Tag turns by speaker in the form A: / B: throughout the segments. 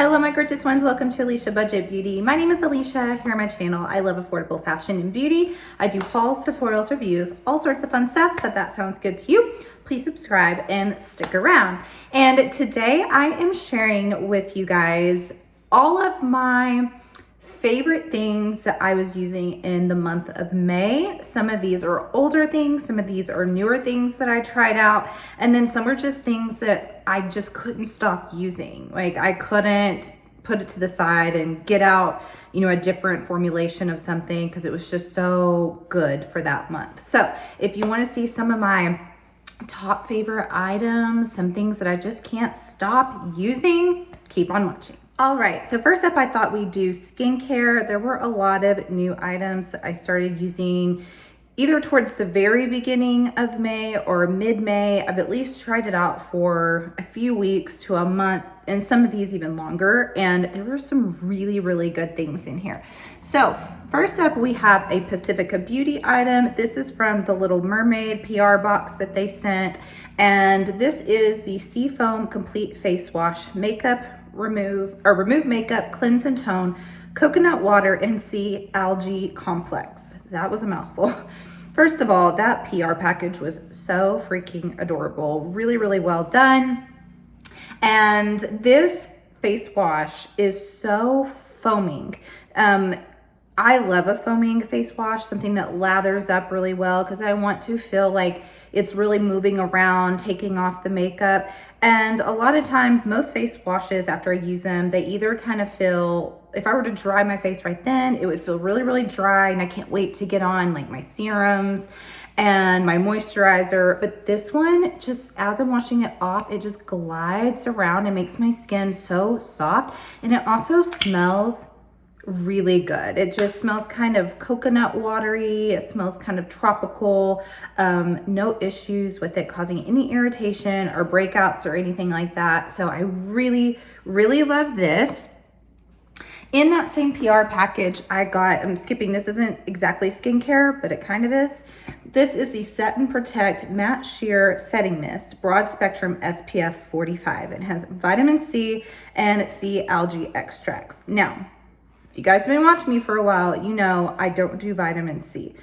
A: Hello my gorgeous ones, welcome to Alicia Budget Beauty. My name is Alicia, here on my channel I love affordable fashion and beauty. I do hauls, tutorials, reviews, all sorts of fun stuff, so if that sounds good to you, please subscribe and stick around. And today I am sharing with you guys all of my favorite things that I was using in the month of May. Some of these are older things, some of these are newer things that I tried out, and then some were just things that I just couldn't stop using. Like I couldn't put it to the side and get out, a different formulation of something because it was just so good for that month. So if you want to see some of my top favorite items, some things that I just can't stop using, keep on watching. All right, so first up, I thought we'd do skincare. There were a lot of new items I started using either towards the very beginning of May or mid-May. I've at least tried it out for a few weeks to a month, and some of these even longer, and there were some really, really good things in here. So first up, we have a Pacifica Beauty item. This is from the Little Mermaid PR box that they sent, and this is the Seafoam Complete Face Wash Makeup remove makeup, cleanse and tone, coconut water and sea algae complex. That was a mouthful. First of all, that PR package was so freaking adorable. Really, really well done. And this face wash is so foaming. I love a foaming face wash, something that lathers up really well because I want to feel like it's really moving around, taking off the makeup. And a lot of times, most face washes, after I use them, they either kind of feel, if I were to dry my face right then, it would feel really, really dry, and I can't wait to get on like my serums and my moisturizer. But this one, just as I'm washing it off, it just glides around and makes my skin so soft. And it also smells really good. It just smells kind of coconut watery. It smells kind of tropical. No issues with it causing any irritation or breakouts or anything like that. So I really, really love this. In that same PR package, I got, I'm skipping, this isn't exactly skincare, but it kind of is. This is the Set and Protect Matte Sheer Setting Mist, Broad Spectrum SPF 45. It has vitamin C and sea algae extracts. Now, if you guys have been watching me for a while, you know I don't do vitamin C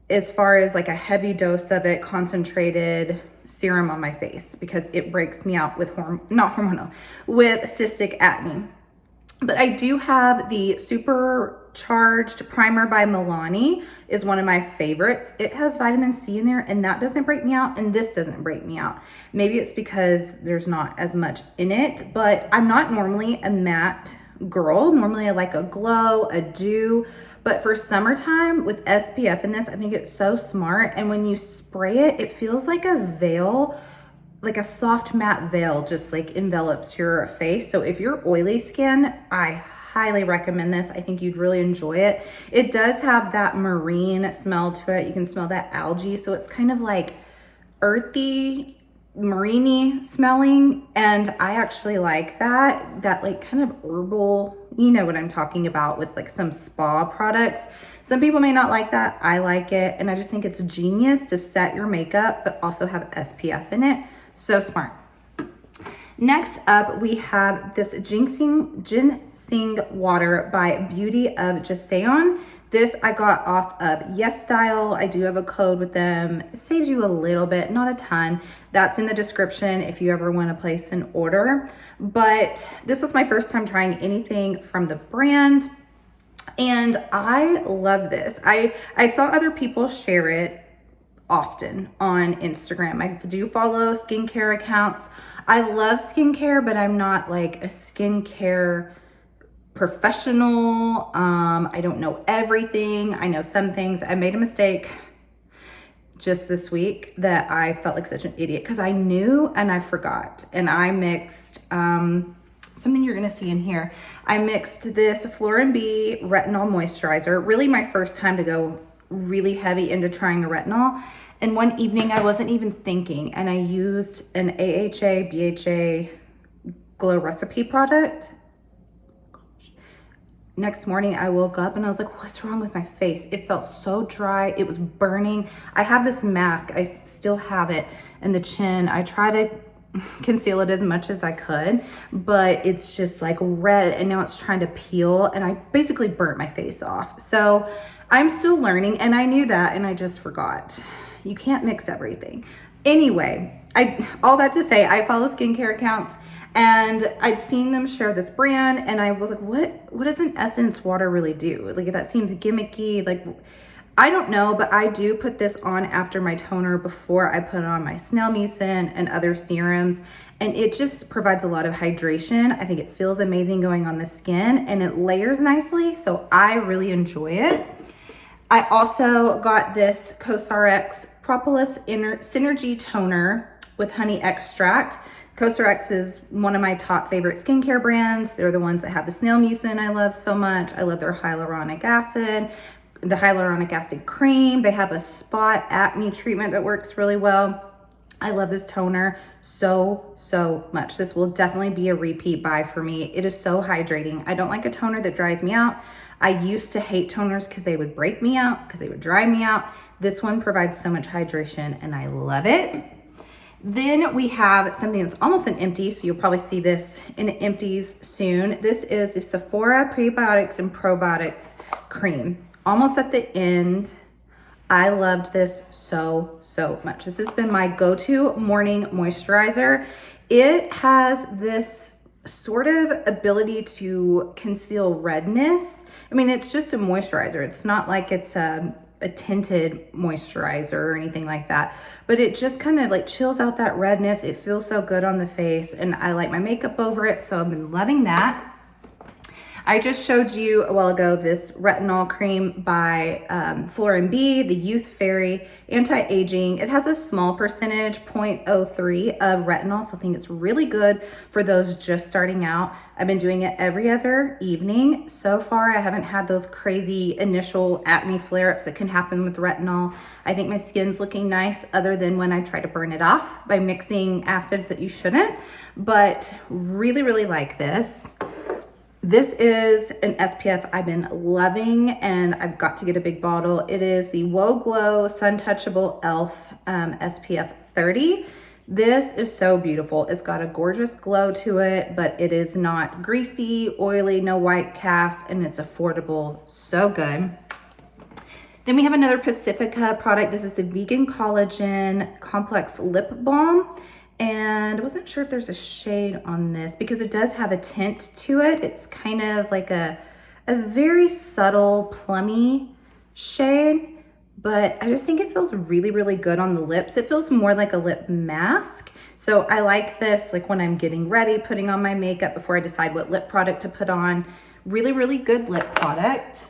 A: as far as like a heavy dose of it, concentrated serum on my face, because it breaks me out with with cystic acne. But I do have the Supercharged Primer by Milani, is one of my favorites. It has vitamin C in there, and that doesn't break me out, and this doesn't break me out. Maybe it's because there's not as much in it, but I'm not normally a matte girl. Normally I like a glow, a dew, but for summertime with SPF in this, I think it's so smart. And when you spray it, it feels like a veil, like a soft matte veil, just like envelops your face. So if you're oily skin, I highly recommend this. I think you'd really enjoy it. It does have that marine smell to it. You can smell that algae. So it's kind of like earthy, marine smelling, and I actually like that like kind of herbal, you know what I'm talking about, with like some spa products. Some people may not like that. I like it, and I just think it's genius to set your makeup but also have SPF in it. So smart. Next up, we have this ginseng water by Beauty of Jaseon. This I got off of Yes Style. I do have a code with them. It saves you a little bit, not a ton. That's in the description if you ever want to place an order. But this was my first time trying anything from the brand, and I love this. I saw other people share it often on Instagram. I do follow skincare accounts. I love skincare, but I'm not like a skincare professional. I don't know everything. I know some things. I made a mistake just this week that I felt like such an idiot because I knew and I forgot. And I mixed something you're gonna see in here. I mixed this Fleur & Bee retinol moisturizer. Really my first time to go really heavy into trying a retinol. And one evening I wasn't even thinking, and I used an AHA BHA Glow Recipe product. Next morning I woke up and I was like, what's wrong with my face? It felt so dry. It was burning. I have this mask. I still have it in the chin. I try to conceal it as much as I could, but it's just like red and now it's trying to peel and I basically burnt my face off. So I'm still learning and I knew that and I just forgot. You can't mix everything. Anyway, all that to say, I follow skincare accounts and I'd seen them share this brand and I was like, what does an essence water really do? Like that seems gimmicky. Like, I don't know, but I do put this on after my toner before I put on my snail mucin and other serums. And it just provides a lot of hydration. I think it feels amazing going on the skin and it layers nicely. So I really enjoy it. I also got this CosRx Propolis Synergy Toner with honey extract. CosRx is one of my top favorite skincare brands. They're the ones that have the snail mucin I love so much. I love their hyaluronic acid, the hyaluronic acid cream. They have a spot acne treatment that works really well. I love this toner so much. This will definitely be a repeat buy for me. It is so hydrating. I don't like a toner that dries me out. I used to hate toners because they would break me out, because they would dry me out. This one provides so much hydration and I love it. Then we have something that's almost an empty, so you'll probably see this in empties soon. This is the Sephora Prebiotics and Probiotics Cream. Almost at the end. I loved this so much. This has been my go-to morning moisturizer. It has this sort of ability to conceal redness. I mean, it's just a moisturizer. It's not like it's a tinted moisturizer or anything like that, but it just kind of like chills out that redness. It feels so good on the face and I like my makeup over it, so I've been loving that. I just showed you a while ago this retinol cream by Flora & B, the Youth Fairy Anti-Aging. It has a small percentage, 0.03 of retinol, so I think it's really good for those just starting out. I've been doing it every other evening. So far, I haven't had those crazy initial acne flare-ups that can happen with retinol. I think my skin's looking nice other than when I try to burn it off by mixing acids that you shouldn't, but really like this. This is an SPF I've been loving and I've got to get a big bottle. It is the Whoa Glow Sun Touchable e.l.f. SPF 30. This is so beautiful. It's got a gorgeous glow to it, but it is not greasy, oily, no white cast, and it's affordable. So good. Then we have another Pacifica product. This is the Vegan Collagen Complex Lip Balm. And I wasn't sure if there's a shade on this because it does have a tint to it. It's kind of like a very subtle plummy shade, but I just think it feels really good on the lips. It feels more like a lip mask. So I like this like when I'm getting ready, putting on my makeup before I decide what lip product to put on. Really good lip product.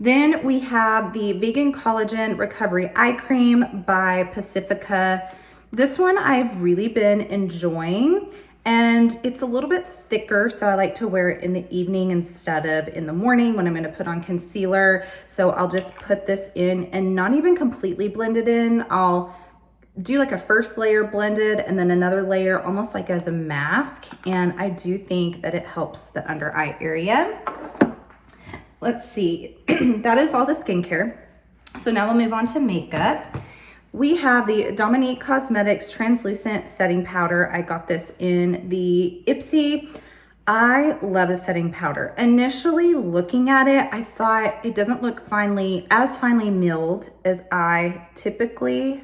A: Then we have the Vegan Collagen Recovery Eye Cream by Pacifica. This one I've really been enjoying and it's a little bit thicker, so I like to wear it in the evening instead of in the morning when I'm gonna put on concealer. So I'll just put this in and not even completely blend it in. I'll do like a first layer blended and then another layer almost like as a mask. And I do think that it helps the under eye area. Let's see, that is all the skincare. So now we'll move on to makeup. We have the Dominique Cosmetics Translucent Setting Powder. I got this in the Ipsy. I love a setting powder. Initially looking at it, I thought it doesn't look as finely milled as I typically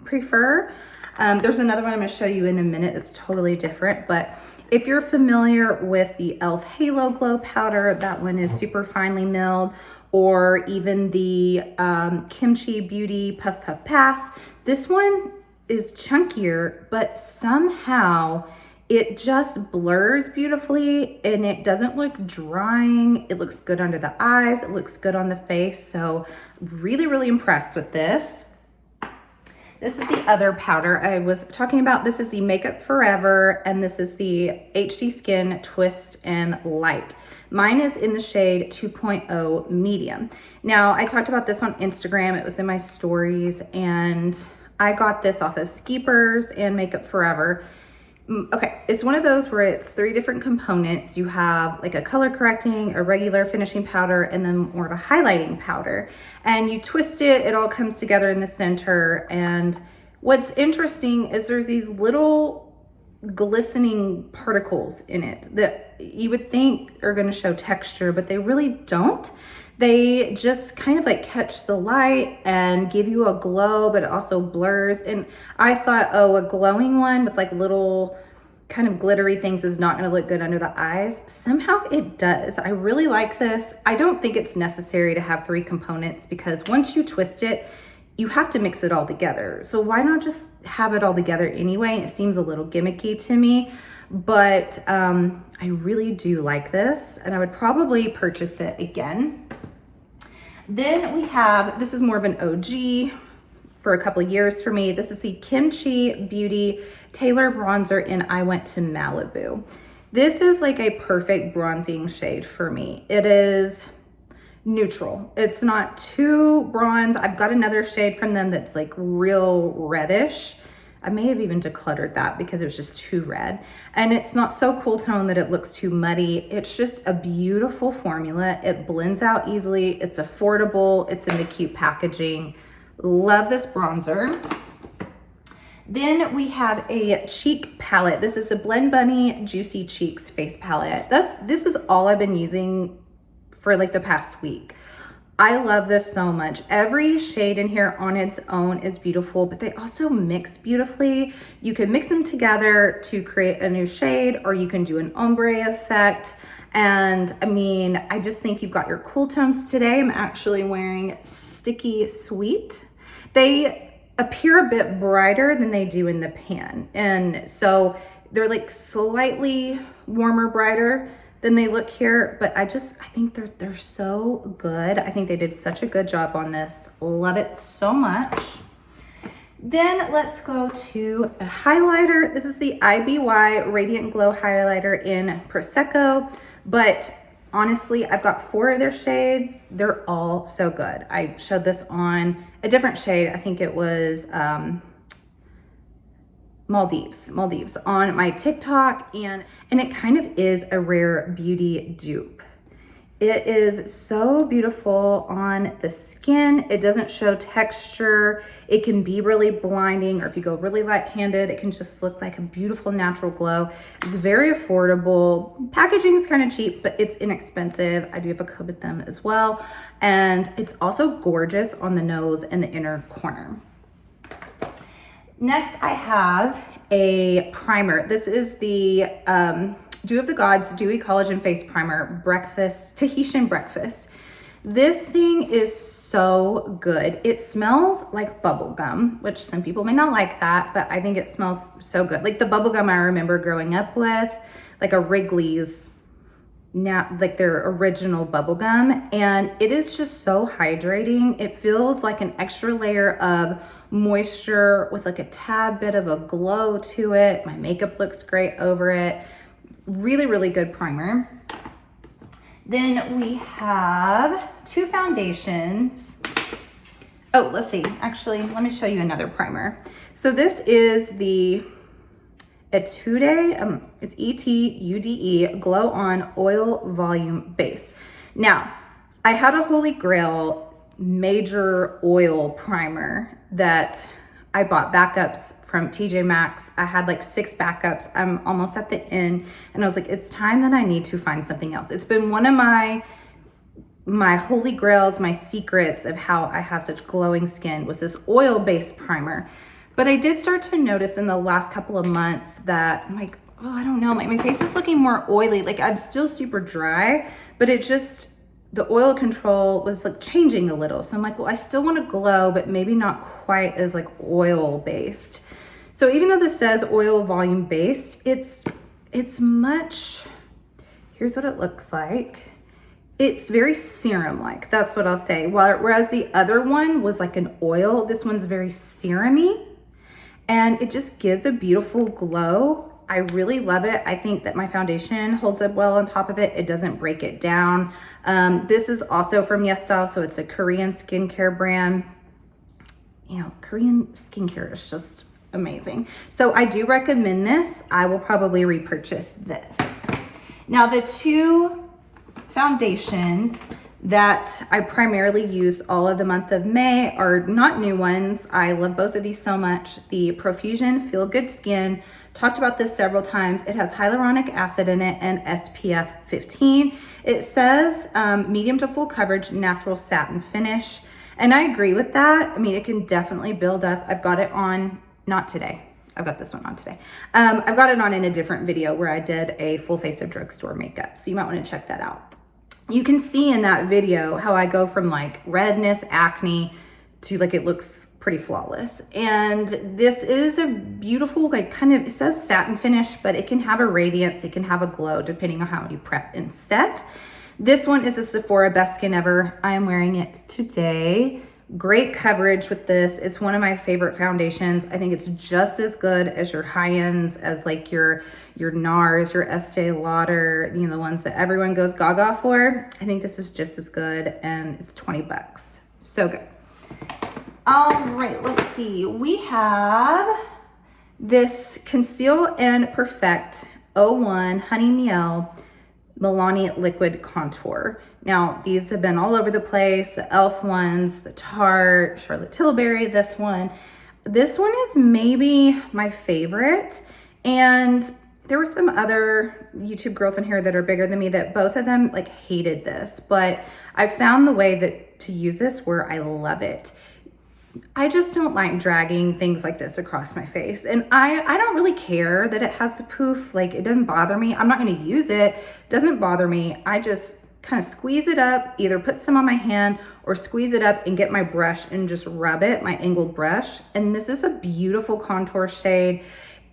A: prefer. There's another one I'm gonna show you in a minute that's totally different, but if you're familiar with the e.l.f. Halo Glow Powder, that one is super finely milled, or even the Kimchi Beauty Puff Puff Pass. This one is chunkier, but somehow it just blurs beautifully and it doesn't look drying. It looks good under the eyes. It looks good on the face. So really impressed with this. This is the other powder I was talking about. This is the Makeup Forever, and this is the HD Skin Twist and Light. Mine is in the shade 2.0 medium. Now, I talked about this on Instagram. It was in my stories, and I got this off of Skeepers and Makeup Forever. Okay, it's one of those where it's 3 different components. You have like a color correcting, a regular finishing powder, and then more of a highlighting powder. And you twist it, it all comes together in the center, and What's interesting is there's these little glistening particles in it that you would think are going to show texture, but they really don't. They just kind of like catch the light and give you a glow, but it also blurs. And I thought, oh, a glowing one with like little kind of glittery things is not going to look good under the eyes. Somehow it does. I really like this. I don't think it's necessary to have 3 components, because once you twist it, you have to mix it all together. So why not just have it all together anyway? It seems a little gimmicky to me, but I really do like this, and I would probably purchase it again. Then we have, this is more of an OG for a couple of years for me. This is the Kimchi Beauty Tailor Bronzer in I Went to Malibu. This is like a perfect bronzing shade for me. It is neutral. It's not too bronze. I've got another shade from them that's like real reddish. I may have even decluttered that because it was just too red. And it's not so cool tone that it looks too muddy. It's just a beautiful formula. It blends out easily. It's affordable. It's in the cute packaging. Love this bronzer. Then we have a cheek palette. This is a Blend Bunny Juicy Cheeks face palette. This is all I've been using for like the past week. I love this so much. Every shade in here on its own is beautiful, but they also mix beautifully. You can mix them together to create a new shade, or you can do an ombre effect. And I mean, I just think you've got your cool tones today. I'm actually wearing Sticky Sweet. They appear a bit brighter than they do in the pan. And so they're like slightly warmer, brighter than they look here, but I think they're so good. I think they did such a good job on this. Love it so much. Then let's go to a highlighter. This is the IBY Radiant Glow Highlighter in Prosecco, but honestly, I've got 4 of their shades. They're all so good. I showed this on a different shade. I think it was Maldives on my TikTok, and it kind of is a Rare Beauty dupe. It is so beautiful on the skin. It doesn't show texture. It can be really blinding, or if you go really light-handed, it can just look like a beautiful natural glow. It's very affordable. Packaging is kind of cheap, but it's inexpensive. I do have a code with them as well. And it's also gorgeous on the nose and the inner corner. Next, I have a primer. This is the Dew of the Gods Dewy Collagen Face Primer Tahitian Breakfast. This thing is so good. It smells like bubble gum, which some people may not like that, but I think it smells so good. Like the bubble gum I remember growing up with, like a Wrigley's, now like their original bubble gum, and it is just so hydrating. It feels like an extra layer of moisture with like a tad bit of a glow to it. My makeup looks great over it. Really, really good primer. Then we have 2 foundations. Oh, let's see. Actually, let me show you another primer. So this is the Etude, it's E-T-U-D-E Glow On Oil Volume Base. Now, I had a Holy Grail major oil primer that I bought backups from TJ Maxx. I had like 6 backups. I'm almost at the end, and I was like, it's time that I need to find something else. It's been one of my holy grails, my secrets of how I have such glowing skin was this oil-based primer. But I did start to notice in the last couple of months that I'm like, oh, I don't know, my face is looking more oily. Like I'm still super dry, but it just, the oil control was like changing a little. So I'm like, well, I still want to glow, but maybe not quite as like oil based. So even though this says oil volume based, it's much, here's what it looks like. It's very serum-like, that's what I'll say. Whereas the other one was like an oil, this one's very serum-y, and it just gives a beautiful glow. I really love it. I think that my foundation holds up well on top of it. It doesn't break it down. This is also from YesStyle, so it's a Korean skincare brand. You know, Korean skincare is just amazing. So I do recommend this. I will probably repurchase this. Now the 2 foundations that I primarily use all of the month of May are not new ones. I love both of these so much. The Profusion Feel Good Skin, talked about this several times. It has hyaluronic acid in it and SPF 15. It says medium to full coverage, natural satin finish. And I agree with that. I mean, it can definitely build up. I've got it on, not today. I've got this one on today. I've got it on in a different video where I did a full face of drugstore makeup. So you might want to check that out. You can see in that video how I go from like redness, acne, to like it looks pretty flawless. And this is a beautiful, like kind of, it says satin finish, but it can have a radiance, it can have a glow depending on how you prep and set. This one is a Sephora Best Skin Ever. I am wearing it today. Great coverage with this. It's one of my favorite foundations. I think it's just as good as your high-ends, as like your NARS, your Estee Lauder, you know, the ones that everyone goes gaga for. I think this is just as good, and it's 20 bucks. So good. All right, let's see. We have this Conceal and Perfect 01 Honey Miel Milani Liquid Contour. Now, these have been all over the place, the e.l.f. ones, the Tarte, Charlotte Tilbury, this one. This one is maybe my favorite. And there were some other YouTube girls in here that are bigger than me that both of them like hated this, but I found the way that to use this where I love it. I just don't like dragging things like this across my face. And I don't really care that it has the poof, like it doesn't bother me. I'm not gonna use it, it doesn't bother me. I just kind of squeeze it up, either put some on my hand or squeeze it up and get my brush and just rub it, my angled brush. And this is a beautiful contour shade.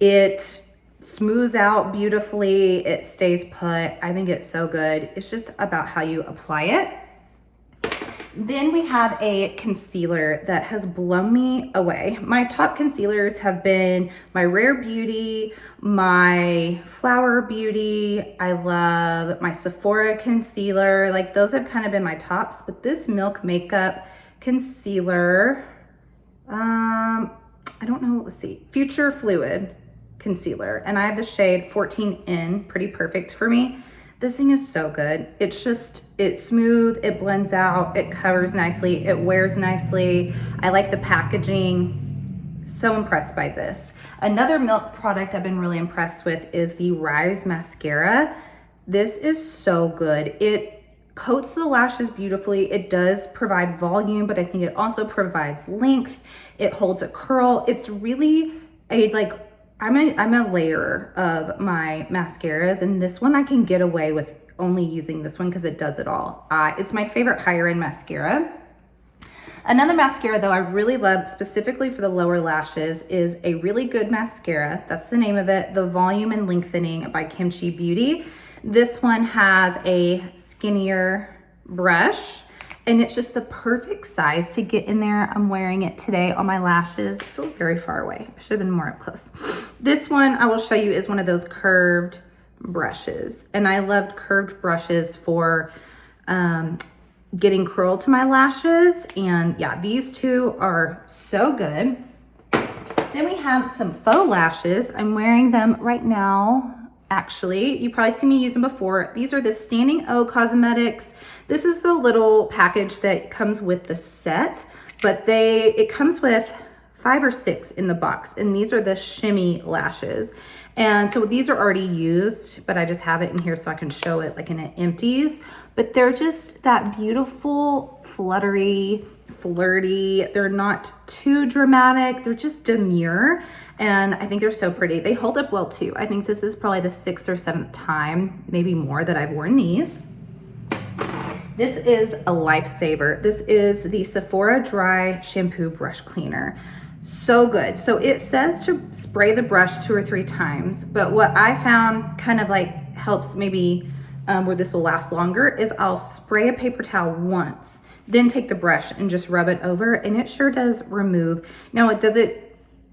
A: It smooths out beautifully, it stays put. I think it's so good. It's just about how you apply it. Then we have a concealer that has blown me away. My top concealers have been my Rare Beauty, my Flower Beauty. I love my Sephora concealer. Like those have kind of been my tops, but this Milk Makeup concealer, I don't know, let's see, Future Fluid concealer. And I have the shade 14N, pretty perfect for me. This thing is so good. It's smooth, it blends out, it covers nicely, it wears nicely. I like the packaging. So impressed by this. Another Milk product I've been really impressed with is the Rise Mascara. This is so good. It coats the lashes beautifully. It does provide volume, but I think it also provides length. It holds a curl. It's really a like, I'm a layerer of my mascaras, and this one I can get away with only using this one because it does it all. It's my favorite higher end mascara. Another mascara though I really love specifically for the lower lashes is a Really Good Mascara. That's the name of it, the Volume and Lengthening by Kimchi Beauty. This one has a skinnier brush, and it's just the perfect size to get in there. I'm wearing it today on my lashes. I feel very far away. I should have been more up close. This one I will show you is one of those curved brushes. And I loved curved brushes for getting curl to my lashes. And yeah, these two are so good. Then we have some faux lashes. I'm wearing them right now. Actually, you probably seen me use them before. These are the Standing O Cosmetics. This is the little package that comes with the set, but it comes with 5 or 6 in the box, and these are the shimmy lashes. And so these are already used, but I just have it in here so I can show it like in an empties. But they're just that beautiful, flirty. They're not too dramatic. They're just demure. And I think they're so pretty. They hold up well too. I think this is probably the 6th or 7th time, maybe more, that I've worn these. This is a lifesaver. This is the Sephora Dry Shampoo Brush Cleaner. So good. So it says to spray the brush 2 or 3 times, but what I found kind of like helps maybe where this will last longer is I'll spray a paper towel once, then take the brush and just rub it over, and it sure does remove. Now it doesn't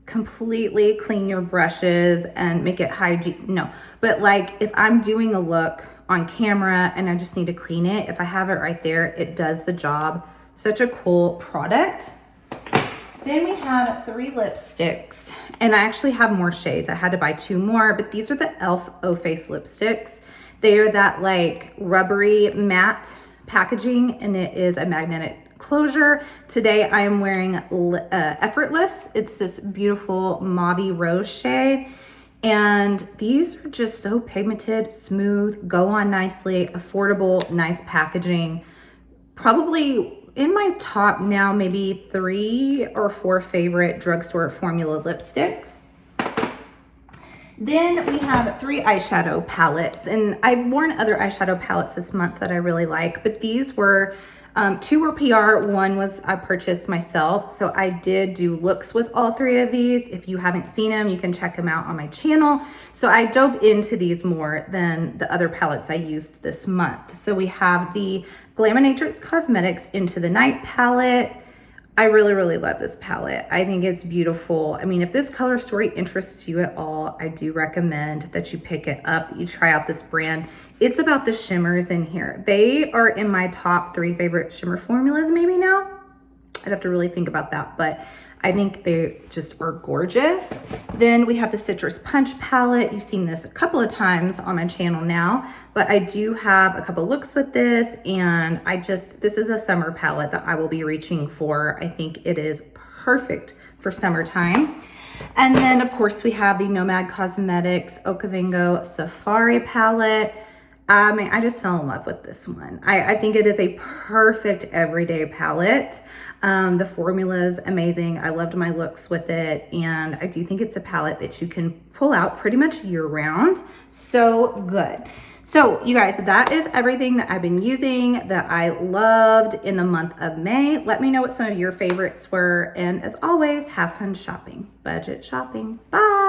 A: completely clean your brushes and make it hygiene, no, but like if I'm doing a look on camera and I just need to clean it, if I have it right there, it does the job. Such a cool product. Then we have 3 lipsticks, and I actually have more shades. I had to buy 2 more, but these are the e.l.f. O Face lipsticks. They are that like rubbery matte packaging, and it is a magnetic closure. Today I am wearing Effortless. It's this beautiful mauve rose shade. And these are just so pigmented, smooth, go on nicely, affordable, nice packaging. Probably in my top now, maybe 3 or 4 favorite drugstore formula lipsticks. Then we have 3 eyeshadow palettes, and I've worn other eyeshadow palettes this month that I really like, but these were 2 were PR, 1 was I purchased myself. So I did do looks with all 3 of these. If you haven't seen them, you can check them out on my channel. So I dove into these more than the other palettes I used this month. So we have the Glaminatrix Cosmetics Into the Night palette. I really, really love this palette. I think it's beautiful. I mean, if this color story interests you at all, I do recommend that you pick it up, that you try out this brand. It's about the shimmers in here. They are in my top 3 favorite shimmer formulas maybe now. I'd have to really think about that, but I think they just are gorgeous. Then we have the Citrus Punch palette. You've seen this a couple of times on my channel now, but I do have a couple looks with this, and this is a summer palette that I will be reaching for. I think it is perfect for summertime. And then of course we have the Nomad Cosmetics Okavango Safari palette. I mean, I just fell in love with this one. I think it is a perfect everyday palette. The formula is amazing. I loved my looks with it. And I do think it's a palette that you can pull out pretty much year round. So good. So you guys, that is everything that I've been using that I loved in the month of May. Let me know what some of your favorites were. And as always, have fun shopping. Budget shopping. Bye.